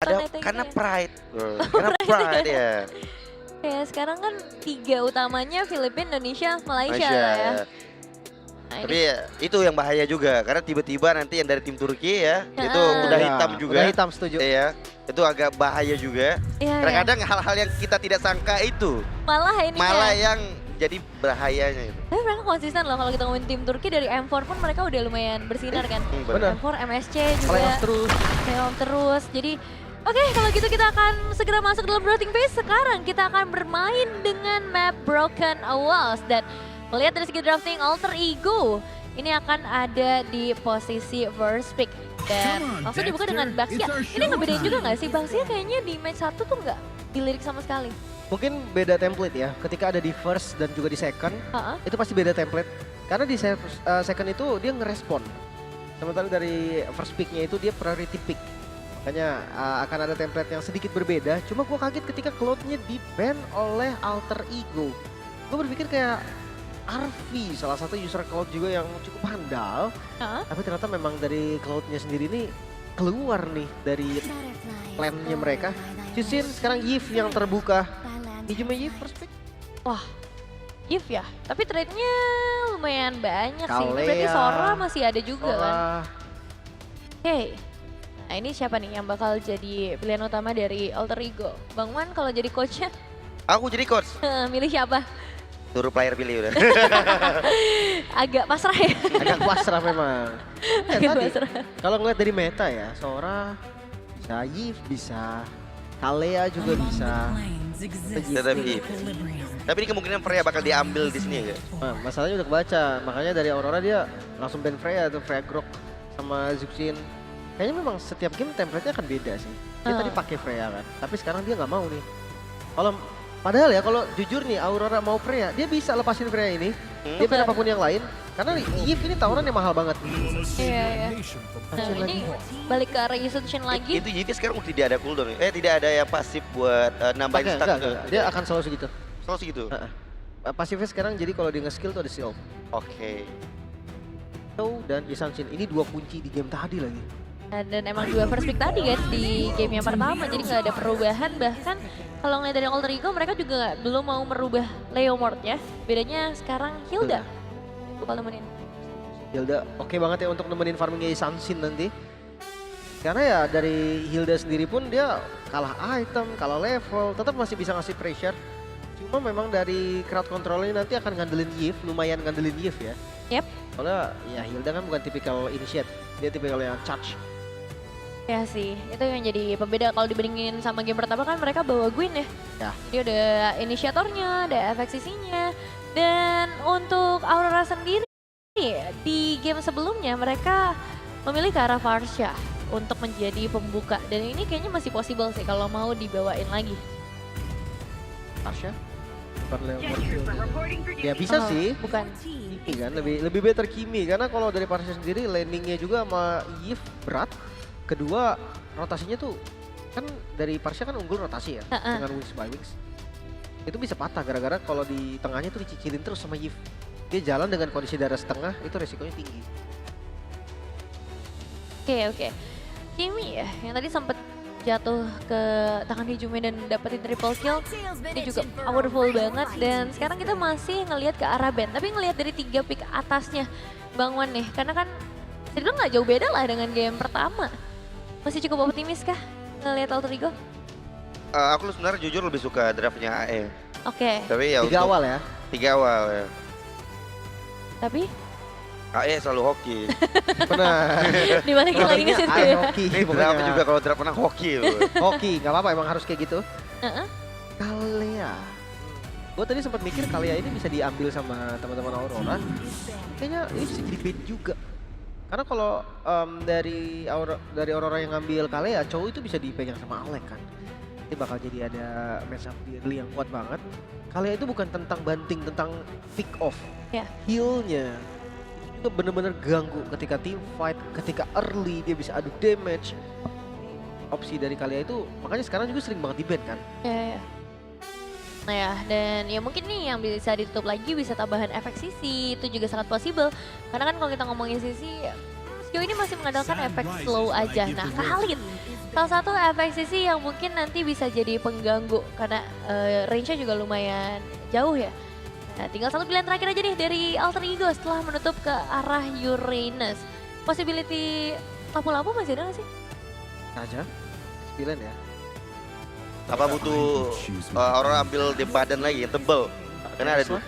Ada karena pride. Karena pride ya. Kayak sekarang kan 3 utamanya Filipina, Indonesia, Malaysia Malaysia. lah ya. Nah, Tapi ya, itu yang bahaya juga karena tiba-tiba nanti yang dari tim Turki ya, itu udah Ya, hitam juga. Udah hitam, setuju. Iya, itu agak bahaya juga. Iya, Kadang-kadang hal-hal yang kita tidak sangka itu malah ini malah yang jadi bahayanya itu. Tapi mereka konsisten loh kalau kita ngomongin tim Turki dari M4 pun mereka udah lumayan bersinar kan. Benar. M4, MSC juga. Playoff terus. Playoff terus. Jadi oke, kalau gitu kita akan segera masuk dalam routing phase. Sekarang kita akan bermain dengan map Broken Walls. Dan melihat dari segi drafting Alter Ego, ini akan ada di posisi first pick. Dan langsung dibuka dengan Baxia. Ini ngebedain juga gak sih? Baxia kayaknya di match 1 tuh gak dilirik sama sekali. Mungkin beda template ya. Ketika ada di first dan juga di second, itu pasti beda template. Karena di second itu dia ngerespon. Sementara dari first picknya itu dia priority pick. Makanya akan ada template yang sedikit berbeda. Cuma gue kaget ketika Cloud-nya di-ban oleh Alter Ego. Gue berpikir kayak Arvi, salah satu user Cloud juga yang cukup handal. Tapi ternyata memang dari Cloud-nya sendiri ini keluar nih dari plan-nya mereka. Cusin sekarang Yves yang terbuka. Hijaunya Yves first pick. Wah, Yves ya. Tapi trade-nya lumayan banyak sih. Ini Kalea, berarti Sora masih ada juga kan. Wah, Oke. Nah ini siapa nih yang bakal jadi pilihan utama dari Alter Ego? Bang Wan kalau jadi coachnya Aku jadi coach, milih siapa? suruh player pilih udah. Agak pasrah ya? agak pasrah memang. Agak Tadi pasrah. kalau ngeliat dari meta ya, Sora bisa Yves, bisa Kalea juga bisa. Tetap Yves. Tapi ini kemungkinan Freya bakal diambil di sini ya. Nah, masalahnya udah kebaca, makanya dari Aurora dia langsung ban Freya tuh, Freya Grok sama Zuxin. Kayaknya memang setiap game template-nya akan beda sih. Dia tadi pakai Freya kan, tapi sekarang dia nggak mau nih. Kalau padahal ya kalau jujur nih Aurora mau Freya, dia bisa lepasin Freya ini. Dia pilih apapun yang lain, karena Yves ini tawaran yang mahal banget. Iya, iya. Nah ini balik ke arah Yusunshin lagi. Itu Yves sekarang udah tidak ada cooldown. Tidak ada yang pasif buat nambahin stack. Enggak. Dia akan selalu segitu. Selalu segitu. Pasifnya sekarang jadi kalau dia nge-skill tuh ada shield. Oke. Dan Yusunshin ini 2 kunci di game tadi lagi. Dan emang 2 first pick tadi guys di game yang pertama, jadi nggak ada perubahan. Bahkan kalau ngeliat dari Alter Ego mereka juga belum mau merubah Leomord ya. Bedanya sekarang Hilda bakal nemenin. Hilda oke banget ya untuk nemenin farmingnya Yusunshin nanti. Karena ya dari Hilda sendiri pun dia kalah item, kalah level, tetap masih bisa ngasih pressure. Cuma memang dari crowd controlnya nanti akan ngandelin Yves, lumayan ngandelin Yves ya. Yep. Soalnya ya Hilda kan bukan tipikal initiate, dia tipikal yang charge. Ya sih, itu yang jadi pembeda kalau dibandingin sama game pertama kan mereka bawa Gwen ya. Ya. Jadi ada inisiatornya, ada FXCC-nya. Dan untuk Aurora sendiri di game sebelumnya mereka memilih ke arah Varsha untuk menjadi pembuka. Dan ini kayaknya masih possible sih kalau mau dibawain lagi. Varsha? Bukan Leomord. Ya bisa sih. Bukan. Kimi kan, lebih better Kimi. Karena kalau dari Varsha sendiri landingnya juga sama Yves berat. Kedua rotasinya tuh kan dari Varsha kan unggul rotasi ya dengan Wings by Wings. Itu bisa patah gara-gara kalau di tengahnya tuh dicicilin terus sama Yves. Dia jalan dengan kondisi darah setengah itu resikonya tinggi. Oke. Kimi ya, yang tadi sempat jatuh ke tangan Hijumi dan dapetin triple kill. Ini juga powerful banget dan sekarang kita masih ngelihat ke arah band. Tapi ngelihat dari 3 pick atasnya Bang Wan nih, karena kan sebenarnya nggak jauh beda lah dengan game pertama. Masih cukup optimis kah ngelihat Alter Ego? Aku sebenarnya jujur lebih suka draftnya AE. Oke. Tapi ya 3 awal ya. 3 awal ya. Tapi AE selalu hoki. Benar. dibalikin lagi ke situ ya. Hoki Ini draft juga kalau draft menang hoki loh. Hoki, nggak apa-apa emang harus kayak gitu. Heeh. Kalea. Gue tadi sempat mikir Kalea ini bisa diambil sama teman-teman Aurora. Kayaknya ini bisa jadi bait juga. Karena kalau dari Aurora yang ngambil Kalea, cowok itu bisa dipegang sama Alek kan. Nanti bakal jadi ada matchup di early yang kuat banget. Kalea itu bukan tentang banting, tentang pick off. Ya. Heal-nya itu bener-bener ganggu ketika team fight, ketika early dia bisa adu damage. Opsi dari Kalea itu makanya sekarang juga sering banget di-ban kan. Ya. Nah ya, dan ya mungkin nih yang bisa ditutup lagi bisa tambahan efek sisi, itu juga sangat possible. Karena kan kalau kita ngomongin sisi, sejauh ini masih mengandalkan efek slow aja. Nah Khalid salah satu efek sisi yang mungkin nanti bisa jadi pengganggu karena range-nya juga lumayan jauh ya. Nah, tinggal satu pilihan terakhir aja nih dari Alter Ego setelah menutup ke arah Uranus. Possibility lampu-lampu masih ada nggak sih? Aja, 9 ya. Apa butuh orang ambil di badan lagi yang tebel? Karena ada dua.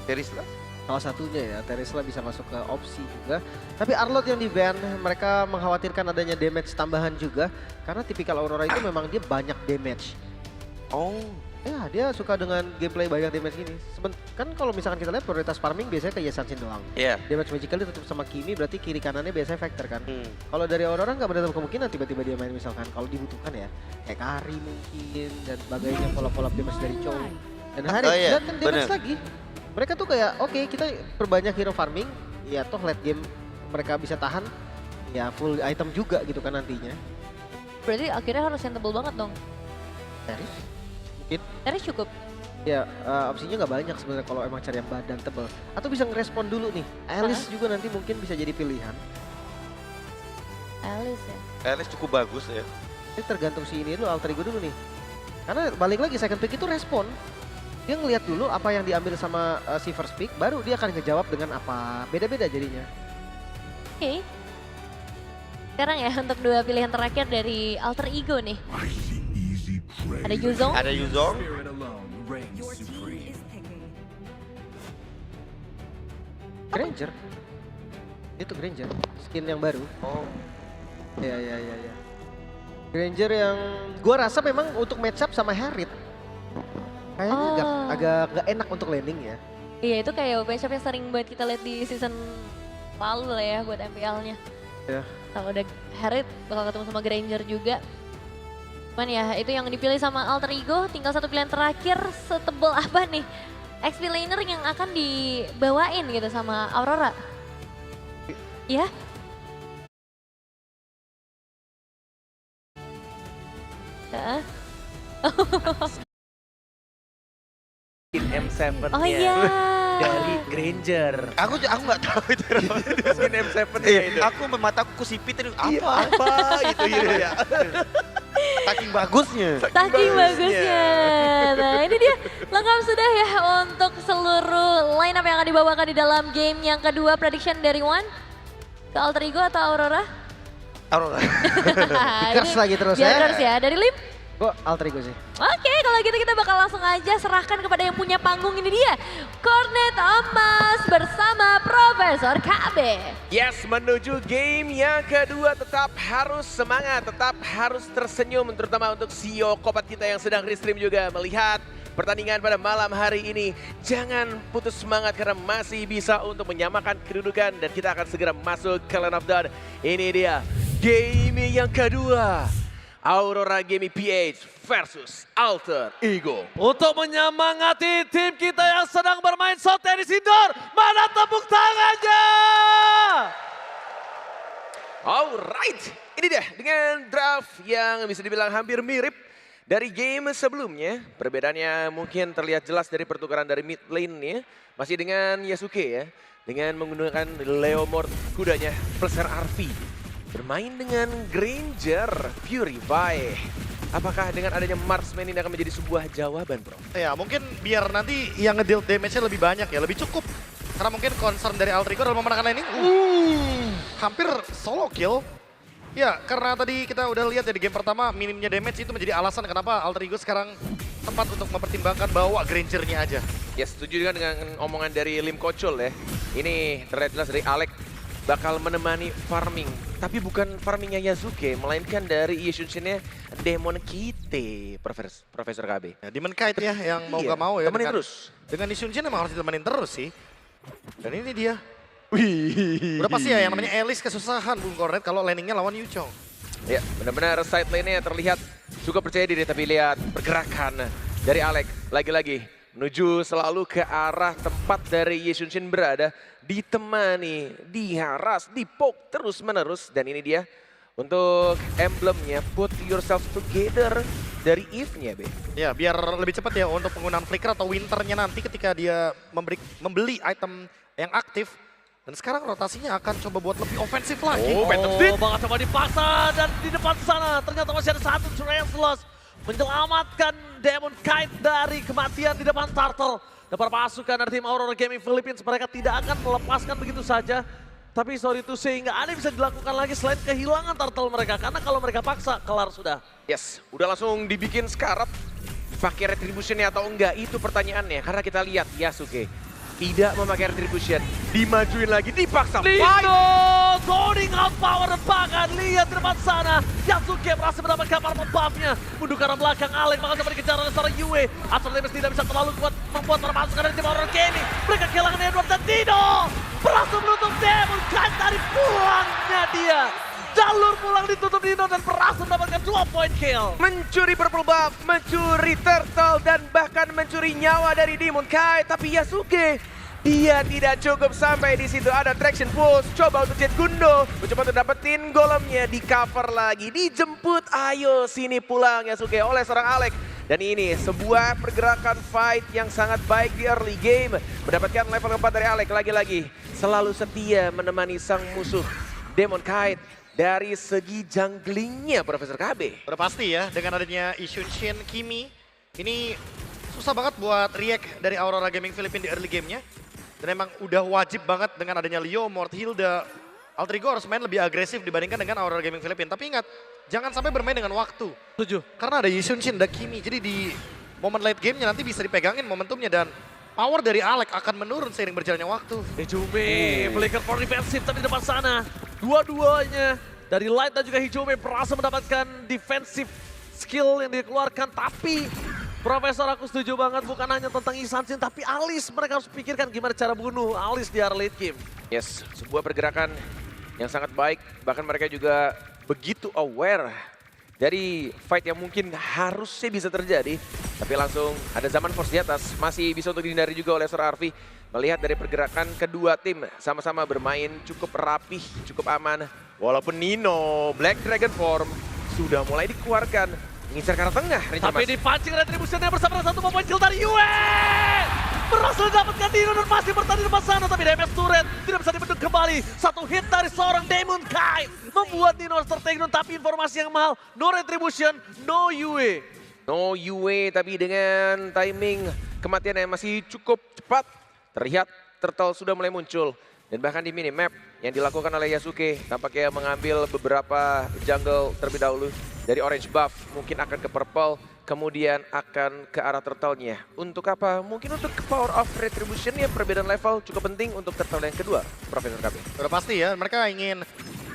Terisla. Salah satunya ya, Terisla bisa masuk ke opsi juga. Tapi Arlott yang di ban, mereka mengkhawatirkan adanya damage tambahan juga. Karena tipikal Aurora itu memang dia banyak damage. Oh. Ya, dia suka dengan gameplay banyak damage gini. Kan kalau misalkan kita lihat prioritas farming biasanya ke Yesanshin doang. Iya. Damage magically tutup sama Kimi, berarti kiri kanannya biasanya Vector kan. Kalau dari Aurora nggak menutup kemungkinan tiba-tiba dia main misalkan kalau dibutuhkan ya. Kayak Kari mungkin dan sebagainya, kolab-kolab damage dari Chou. Dan hari dan kan damage lagi. Mereka tuh kayak oke, kita perbanyak hero farming, ya toh late game mereka bisa tahan, ya full item juga gitu kan nantinya. Berarti akhirnya harus yang tebel banget dong. Teris? Mungkin. Teris cukup. Ya opsinya nggak banyak sebenarnya kalau emang cari yang badan tebel. Atau bisa ngerespon dulu nih, Alice juga nanti mungkin bisa jadi pilihan. Alice ya? Alice cukup bagus ya. Ini tergantung si ini dulu, Alter Ego dulu nih. Karena balik lagi second pick itu respon. Dia ngelihat dulu apa yang diambil sama si first pick, baru dia akan ngejawab dengan apa. Beda-beda jadinya. Oke. Sekarang ya untuk dua pilihan terakhir dari Alter Ego nih. Ada Yuzong. Ada Yuzong. Granger. Itu Granger, skin yang baru. Oh. Ya. Granger yang gua rasa memang untuk match up sama Harriet. Kayaknya agak nggak enak untuk landing ya. Iya itu kayak matchup yang sering buat kita lihat di season lalu lah ya buat MPL-nya. Ya. Kalau udah Harriet bakal ketemu sama Granger juga. Cuman ya itu yang dipilih sama Alter Ego, tinggal satu pilihan terakhir setebel apa nih XP laner yang akan dibawain gitu sama Aurora. Ya. M7-nya Oh iya. dari Granger. Aku nggak tahu itu. Skin M7 itu. Aku mataku kusipit itu Iya, apa? apa itu ya? Saking bagusnya. Saking bagusnya. Nah ini dia lengkap sudah ya untuk seluruh lineup yang akan dibawakan di dalam game yang kedua. Prediction dari One ke Alter Ego atau Aurora? Aurora. Curse lagi terus ya. ya. Curse ya. Dari Lim? Gua Alter Ego sih. Oke, kalau gitu kita bakal langsung aja serahkan kepada yang punya panggung ini dia. Cornet Emas bersama Profesor KB. Yes, menuju game yang kedua tetap harus semangat, tetap harus tersenyum, terutama untuk CEO Kopat kita yang sedang restream juga melihat pertandingan pada malam hari ini. Jangan putus semangat karena masih bisa untuk menyamakan kedudukan dan kita akan segera masuk ke Land of Dawn. Ini dia game yang kedua. Aurora Gaming PH versus Alter Ego. Untuk menyemangati tim kita yang sedang bermain soft tenis indoor, mana tepuk tangannya? Alright, ini dia dengan draft yang bisa dibilang hampir mirip dari game sebelumnya. Perbedaannya mungkin terlihat jelas dari pertukaran dari mid lane-nya. Masih dengan Yasuke ya, dengan menggunakan Leomord kudanya plus RV. Bermain dengan Granger, Purify. Apakah dengan adanya Marksman ini akan menjadi sebuah jawaban, bro? Ya mungkin biar nanti yang ngedeal damage-nya lebih banyak ya, lebih cukup. Karena mungkin concern dari Alter Ego dalam memenangkan lane ini hampir solo kill. Ya karena tadi kita udah lihat ya di game pertama minimnya damage itu menjadi alasan kenapa Alter Ego sekarang tempat untuk mempertimbangkan bawa Granger-nya aja. Ya setuju juga dengan omongan dari Lim Kocul ya. Ini terlihat jelas dari Alex bakal menemani farming. Tapi bukan farmingnya Yasuke, melainkan dari Yushinshin-nya Demon Kite, Profesor KB. Ya, Demon Kite ya yang mau Iya, gak mau ya. temenin dengan, terus. Dengan Yushinshin emang harus ditemenin terus sih. Dan ini dia. Udah pasti ya yang namanya Alice kesusahan Bung Cornet kalau landingnya lawan Yuchong. Ya benar-benar side lane-nya terlihat cukup percaya diri, tapi lihat pergerakan dari Alex. Lagi-lagi menuju selalu ke arah tempat dari Yeshunshin berada. Ditemani, diharas, dipoke terus-menerus. Dan ini dia untuk emblemnya Put Yourself Together dari Eve-nya, Be. Ya biar lebih cepat ya untuk penggunaan flicker atau winternya nanti ketika dia membeli item yang aktif. Dan sekarang rotasinya akan coba buat lebih ofensif lagi. Oh, Phantom Steed. Bakal coba dipaksa dan di depan sana ternyata masih ada satu Treaslos menyelamatkan Demon Kite dari kematian di depan Turtle. Dan para pasukan dari tim Aurora Gaming Philippines mereka tidak akan melepaskan begitu saja. Tapi sorry to say, nggak ada yang bisa dilakukan lagi selain kehilangan Turtle mereka. Karena kalau mereka paksa, kelar sudah. Yes, udah langsung dibikin scarab. Pakai retributionnya atau enggak, itu pertanyaannya. Karena kita lihat Yasuke tidak memakai retribution. Dimajuin lagi, dipaksa. Fight! Lindo zoning out power dan bahkan lihat di depan sana. Yasuke berhasil mendapatkan power buff-nya. Mundur ke arah belakang, Alek bakal coba dikejar oleh seorang Yue. Astro Lemons tidak bisa terlalu kuat membuat para pasukan dari tim Aurora Gaming. Mereka kehilangan Edward dan Dino. Berhasil menutup Demon Kite dari pulangnya dia. Jalur pulang ditutup Dino dan berhasil mendapatkan 2 point kill. Mencuri purple buff, mencuri turtle, dan bahkan mencuri nyawa dari Demon Kite. Tapi Yasuke, dia tidak cukup sampai di situ. Ada traction pulse, coba untuk Jet Gundo. Mencoba untuk dapetin golemnya, di cover lagi, dijemput. Ayo sini pulang Yasuke oleh seorang Alek. Dan ini sebuah pergerakan fight yang sangat baik di early game. Mendapatkan level keempat dari Alek, lagi-lagi selalu setia menemani sang musuh Demon Kite. Dari segi junglingnya Profesor KB. Udah pasti ya, dengan adanya Ishunshin, Kimi, ini susah banget buat react dari Aurora Gaming Philippines di early gamenya. Dan emang udah wajib banget dengan adanya Leo, Mort, Hilda, Altrigo harus main lebih agresif dibandingkan dengan Aurora Gaming Philippines. Tapi ingat, jangan sampai bermain dengan waktu. Setuju. Karena ada Ishunshin, ada Kimi, jadi di momen late gamenya nanti bisa dipegangin momentumnya dan power dari Alek akan menurun seiring berjalannya waktu. Hijome, flicker for defensive tapi di depan sana. Dua-duanya dari Light dan juga Hijome berhasil mendapatkan defensive skill yang dikeluarkan. Tapi Profesor aku setuju banget bukan hanya tentang Isanshin tapi Alice. Mereka harus pikirkan gimana cara bunuh Alice di area late game. Yes, sebuah pergerakan yang sangat baik. Bahkan mereka juga begitu aware dari fight yang mungkin harusnya bisa terjadi. Tapi langsung ada Zaman Force di atas. Masih bisa untuk dihindari juga oleh seorang Arfi. Melihat dari pergerakan kedua tim sama-sama bermain cukup rapih, cukup aman. Walaupun Nino, Black Dragon Form sudah mulai dikeluarkan. Mengincar ke arah tengah. Tapi dipancing retributionnya bersama dengan 1 point kill dari Yue. Berhasil dapatkan Dino dan masih bertahan di depan sana. Tapi damage turret tidak bisa dibendung kembali. 1 hit dari seorang Demon Kite. Membuat Dino harus tertakedown tapi informasi yang mahal. No retribution, no Yue. No Yue tapi dengan timing kematian yang masih cukup cepat. Terlihat Turtle sudah mulai muncul. Dan bahkan di minimap yang dilakukan oleh Yasuke tampaknya mengambil beberapa jungle terlebih dahulu. Dari orange buff mungkin akan ke purple, kemudian akan ke arah turtle-nya. Untuk apa? Mungkin untuk power of retribution ya, perbedaan level cukup penting untuk turtle yang kedua, Profesor KB. Udah pasti ya, mereka ingin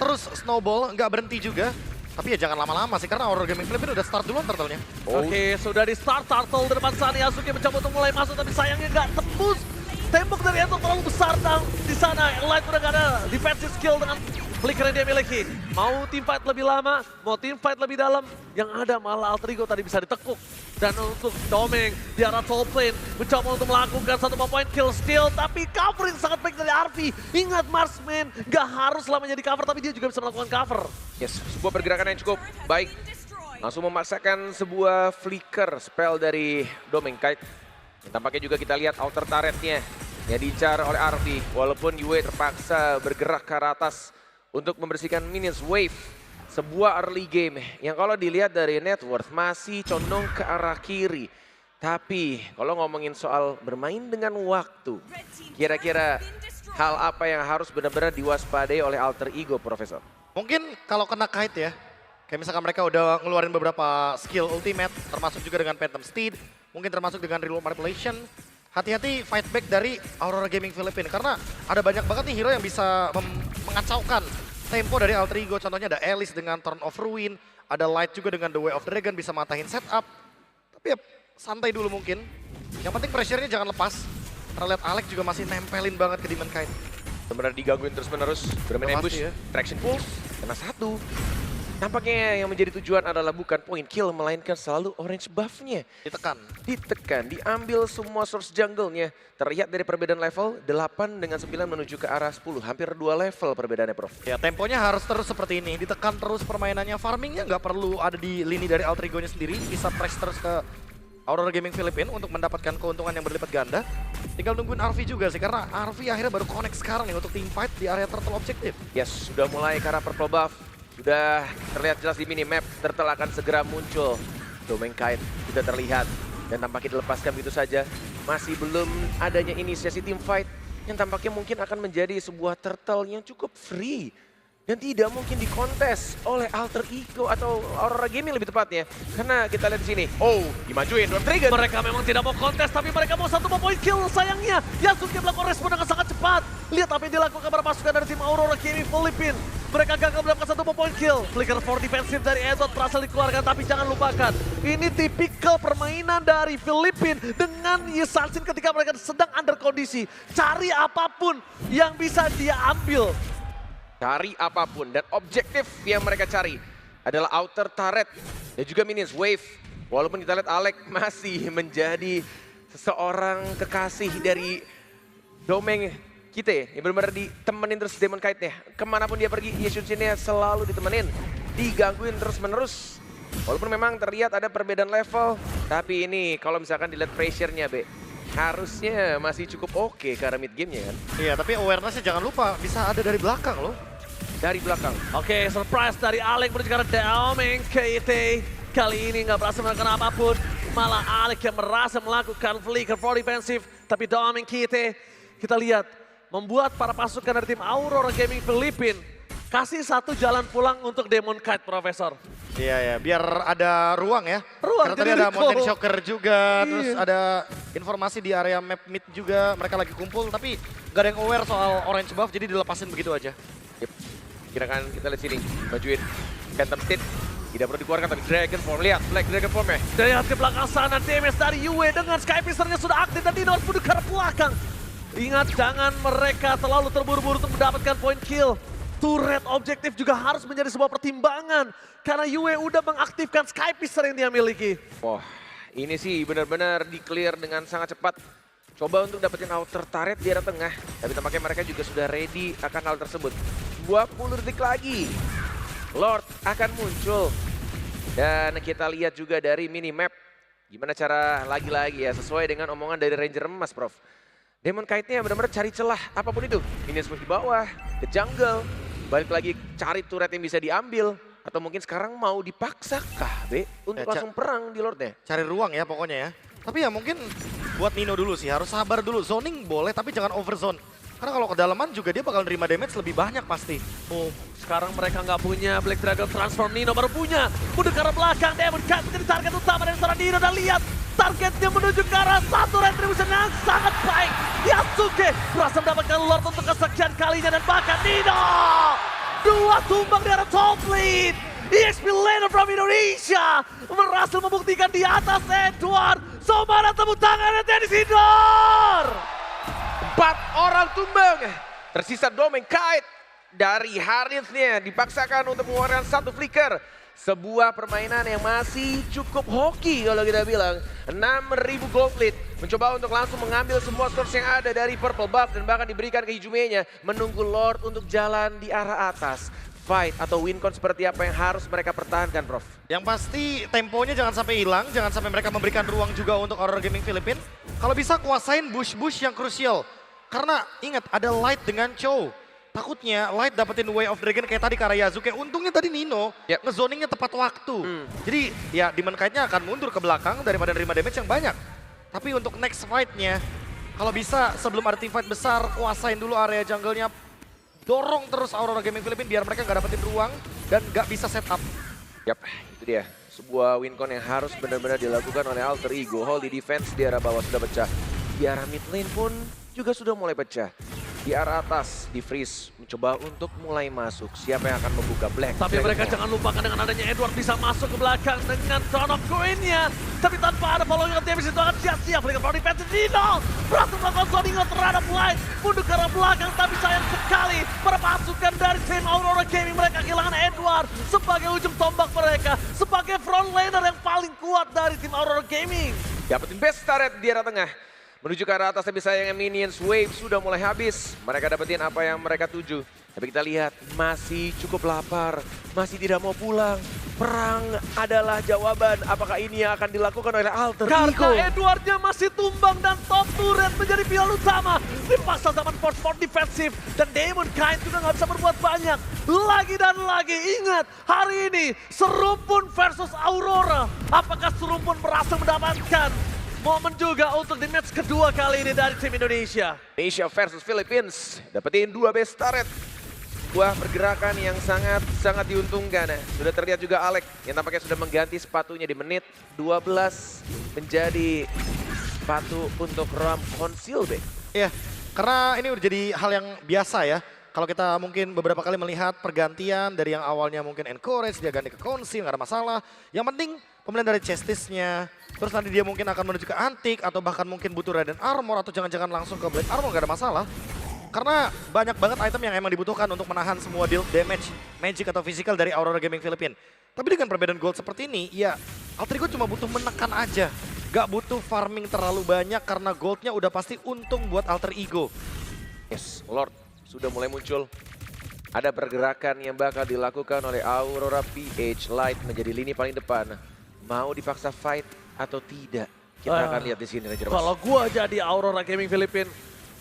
terus snowball, nggak berhenti juga. Tapi ya jangan lama-lama sih, karena Aurora Gaming Philippines udah start duluan turtle-nya. Oke, sudah di start Turtle di depan sana. Yasuke mencoba untuk mulai masuk tapi sayangnya nggak tembus. Tembok dari Enzo terlalu besar di sana. Light udah gak ada defensive skill dengan flicker yang dia miliki. Mau team fight lebih lama, mau team fight lebih dalam. Yang ada malah Altrigo tadi bisa ditekuk. Dan untuk Domeng di arah top lane mencoba untuk melakukan 1 point kill steal. Tapi covering sangat baik dari Arfi. Ingat Marksman gak harus lah menjadi cover tapi dia juga bisa melakukan cover. Yes, sebuah pergerakan yang cukup baik. Langsung memaksakan sebuah flicker spell dari Domeng Kite. Tampaknya juga kita lihat outer turretnya yang diincar oleh Arfi. Walaupun Yue terpaksa bergerak ke arah atas untuk membersihkan minions wave. Sebuah early game yang kalau dilihat dari net worth masih condong ke arah kiri. Tapi kalau ngomongin soal bermain dengan waktu, kira-kira hal apa yang harus benar-benar diwaspadai oleh alter ego, Profesor? Mungkin kalau kena kite ya, kayak misalkan mereka udah ngeluarin beberapa skill ultimate, termasuk juga dengan Phantom Steed, mungkin termasuk dengan Reload Manipulation. Hati-hati fight back dari Aurora Gaming Philippines, karena ada banyak banget nih hero yang bisa mengacaukan tempo dari alter ego. Contohnya ada Alice dengan Turn of Ruin, ada Light juga dengan The Way of the Dragon bisa matahin setup. Tapi ya santai dulu mungkin. Yang penting pressure-nya jangan lepas. Karena lihat Alek juga masih nempelin banget ke Demon Kite. Sebenarnya digangguin terus-menerus, bermain Udah ambush, pasti ya. traction pulse, kena 1. Nampaknya yang menjadi tujuan adalah bukan point kill, melainkan selalu orange buff-nya. Ditekan, diambil semua source jungle-nya. Terlihat dari perbedaan level, 8 dengan 9 menuju ke arah 10. Hampir 2 level perbedaannya, Prof. Ya temponya harus terus seperti ini, ditekan terus permainannya. Farmingnya nggak perlu ada di lini dari alter ego-nya sendiri, bisa press terus ke Aurora Gaming Philippines untuk mendapatkan keuntungan yang berlipat ganda. tinggal nungguin RV juga sih, karena RV akhirnya baru connect sekarang nih untuk team fight di area turtle objektif. Yes, sudah mulai ke arah purple buff. Sudah terlihat jelas di minimap, turtle akan segera muncul. Domain Kite sudah terlihat dan tampaknya dilepaskan begitu saja. Masih belum adanya inisiasi team fight yang tampaknya mungkin akan menjadi sebuah turtle yang cukup free. Dan tidak mungkin dikontes oleh Alter Ego atau Aurora Gaming lebih tepatnya. Karena kita lihat di sini, oh dimajuin Dwarf Dragon. Mereka memang tidak mau kontes, tapi mereka mau satu point kill. Sayangnya, Yasuke melakukan respon dengan sangat cepat. Lihat apa yang dilakukan para pasukan dari tim Aurora Gaming Filipina. Mereka gagal mendapatkan satu point kill. Flicker for defensif dari Edward berhasil dikeluarkan, tapi jangan lupakan. Ini tipikal permainan dari Filipina dengan Yesansin ketika mereka sedang under kondisi. Cari apapun yang bisa dia ambil. Cari apapun dan objektif yang mereka cari adalah outer turret dan juga minions wave. Walaupun kita lihat Alec masih menjadi seseorang kekasih dari Domain kita ya, yang benar-benar ditemenin terus Demon Kite-nya. Kemanapun dia pergi, Yeshunsin-nya selalu ditemenin, digangguin terus-menerus. Walaupun memang terlihat ada perbedaan level, tapi ini kalau misalkan dilihat pressure-nya, harusnya masih cukup oke ke arah mid game-nya kan. Iya, tapi awareness-nya jangan lupa bisa ada dari belakang loh. Dari belakang. Oke, surprise dari Alec menuju ke arah Domain KT. Kali ini nggak berhasil melakukan apapun. Malah Alec yang merasa melakukan flicker for defensive. Tapi Domain KT, kita lihat, membuat para pasukan dari tim Aurora Gaming Filipina kasih satu jalan pulang untuk Demon Kite, Profesor. Iya ya, biar ada ruang ya. Ruang, karena tadi jadi ada recall. Mountain Shocker juga, Iya. terus ada informasi di area map mid juga, mereka lagi kumpul, tapi gak ada yang aware soal orange buff, jadi dilepasin begitu aja. Yep. Kira-kira kita lihat sini, majuin Phantom Steed. Tidak perlu dikeluarkan, tapi Dragon Form, lihat Black Dragon Form-nya. Dari ke belakang sana, damage dari Yue dengan Sky Piercer-nya sudah aktif dan Dino harus menuju ke arah belakang. Ingat, jangan mereka terlalu terburu-buru untuk mendapatkan point kill. Turret objektif juga harus menjadi sebuah pertimbangan. Karena Yue udah mengaktifkan Sky Piercer yang dia miliki. Wah, ini sih benar-benar di-clear dengan sangat cepat. Coba untuk dapetin outer turret di arah tengah. Tapi tampaknya mereka juga sudah ready akan hal tersebut. 20 detik lagi. Lord akan muncul. Dan kita lihat juga dari minimap. Gimana cara lagi-lagi ya, sesuai dengan omongan dari Ranger Emas, Prof. Demon Kite-nya benar-benar cari celah apapun itu. Minions di bawah, ke jungle. Balik lagi cari turret yang bisa diambil. Atau mungkin sekarang mau dipaksakah, untuk langsung perang di Lordnya? Cari ruang ya pokoknya ya. Tapi ya mungkin buat Nino dulu sih, harus sabar dulu. Zoning boleh tapi jangan overzone. Karena kalau kedalaman juga dia bakal nerima damage lebih banyak pasti. Oh, sekarang mereka nggak punya Black Dragon Transform, Nino baru punya. Mundur ke arah belakang, Demon Kite menjadi target utama dari seorang Nino. Dan lihat, targetnya menuju ke arah satu retribution yang sangat baik. Yasuke berhasil mendapatkan Lord untuk kesekian kalinya dan bahkan Nino. Dua tumbang di arah top lane. EXP Laner from Indonesia berhasil membuktikan di atas Edward. Somara tepuk tangannya Dennis Hindor. 4 orang tumbang. Tersisa Domain Kite. Dari Harith-nya dipaksakan untuk mengeluarkan satu flicker. Sebuah permainan yang masih cukup hoki kalau kita bilang. 6.000 gold plate. Mencoba untuk langsung mengambil semua source yang ada dari purple buff. Dan bahkan diberikan ke Hijumenya. Menunggu Lord untuk jalan di arah atas. Fight atau win con seperti apa yang harus mereka pertahankan, Prof? Yang pasti temponya jangan sampai hilang, jangan sampai mereka memberikan ruang juga untuk Aurora Gaming Filipina. Kalau bisa kuasain bush-bush yang krusial. Karena ingat ada Light dengan Chow. Takutnya Light dapetin Way of Dragon kayak tadi ke arah Yasuke. Untungnya tadi Nino ngezoningnya tepat waktu. Jadi ya Demon Kite-nya akan mundur ke belakang daripada nerima damage yang banyak. Tapi untuk next fight-nya, kalau bisa sebelum ada team fight besar, kuasain dulu area jungle-nya. Dorong terus Aurora Gaming Filipina biar mereka nggak dapetin ruang dan nggak bisa setup. Yap, itu dia. Sebuah win con yang harus benar-benar dilakukan oleh Alter Ego. Holy defense di arah bawah sudah pecah. Di arah mid lane pun juga sudah mulai pecah. Di arah atas, di freeze mencoba untuk mulai masuk. Siapa yang akan membuka Black? Tapi mereka jangan lupakan dengan adanya Edward bisa masuk ke belakang dengan Crown of Coin-nya. Tapi tanpa ada following of damage itu akan sia-sia. Flicker for defense Dino berhasil melakukan zoning terhadap Light. Mundur ke arah belakang tapi sayang sekali. Para pasukan dari tim Aurora Gaming mereka kehilangan Edward sebagai ujung tombak mereka. Sebagai front laner yang paling kuat dari tim Aurora Gaming. Dapetin best turret di arah tengah. Menuju ke arah atas, tapi sayangnya minions wave sudah mulai habis. Mereka dapetin apa yang mereka tuju. Tapi kita lihat masih cukup lapar, masih tidak mau pulang. Perang adalah jawaban. Apakah ini yang akan dilakukan oleh Alter Ego? Karena Edwardnya masih tumbang dan top turret menjadi pilihan utama. Dipaksa zaman force for defensif. Dan Demon Kind juga nggak bisa berbuat banyak. Lagi dan lagi, ingat hari ini Serumpun versus Aurora. Apakah Serumpun berhasil mendapatkan momen juga untuk di match kedua kali ini dari tim Indonesia? Indonesia versus Philippines. Dapetin 2 base turret. Sebuah pergerakan yang sangat diuntungkan. Sudah terlihat juga Alek yang tampaknya sudah mengganti sepatunya di menit 12 menjadi sepatu untuk Ram Concealback. Iya, karena ini udah jadi hal yang biasa ya. Kalau kita mungkin beberapa kali melihat pergantian dari yang awalnya mungkin encourage, dia ganti ke conceal, nggak ada masalah. Yang penting pemilihan dari chestisnya, terus nanti dia mungkin akan menuju ke antik atau bahkan mungkin butuh Radiant Armor atau jangan-jangan langsung ke Blade Armor, nggak ada masalah. Karena banyak banget item yang emang dibutuhkan untuk menahan semua deal damage, magic atau physical dari Aurora Gaming Philippines. Tapi dengan perbedaan gold seperti ini, ya Alter Ego cuma butuh menekan aja. Gak butuh farming terlalu banyak karena goldnya udah pasti untung buat Alter Ego. Yes, Lord sudah mulai muncul. Ada pergerakan yang bakal dilakukan oleh Aurora PH Light menjadi lini paling depan. Mau dipaksa fight atau tidak? Kita akan lihat di sini Ranger Mas. Kalau gua jadi Aurora Gaming Philippines,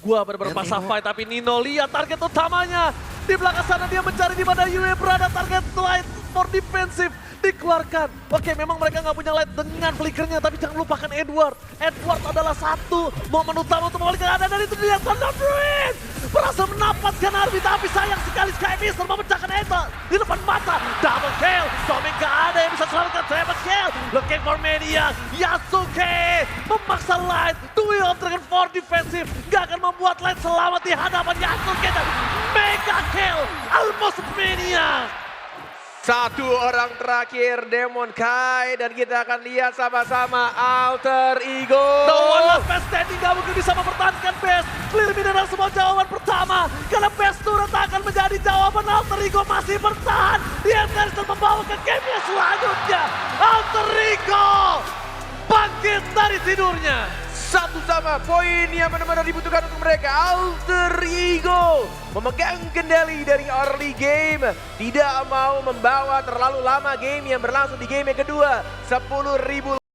gua benar-benar paksa fight, tapi Nino lihat target utamanya. Di belakang sana dia mencari di mana Yue berada, target light for defensive dikeluarkan. Oke, memang mereka nggak punya light dengan flickernya, tapi jangan lupakan Edward. Edward adalah satu momen utama untuk mengalihkan keadaan, dan itu dilihat Thunder Druid. Berhasil mendapatkan Arby, tapi sayang sekali Sky Mister memecahkan Eta di depan mata. Double kill, Doming gak ada yang bisa selamatkan, triple kill. Looking for Mania, Yasuke memaksa light. Duel dengan 4 defensive, gak akan membuat light selamat di hadapan Yasuke. Dan mega kill, almost Mania. Satu orang terakhir Demon Kai, dan kita akan lihat sama-sama Alter Ego. No one last best standing, gak mungkin bisa mempertahankan best. Clear mineral semua jawaban pertama, karena best turret akan menjadi jawaban. Alter Ego masih bertahan. Dia harus membawa ke game yang selanjutnya. Alter Ego bangkit dari tidurnya. Satu sama poin yang benar-benar dibutuhkan untuk mereka. Alter Ego memegang kendali dari early game. Tidak mau membawa terlalu lama game yang berlangsung di game yang kedua. 10.000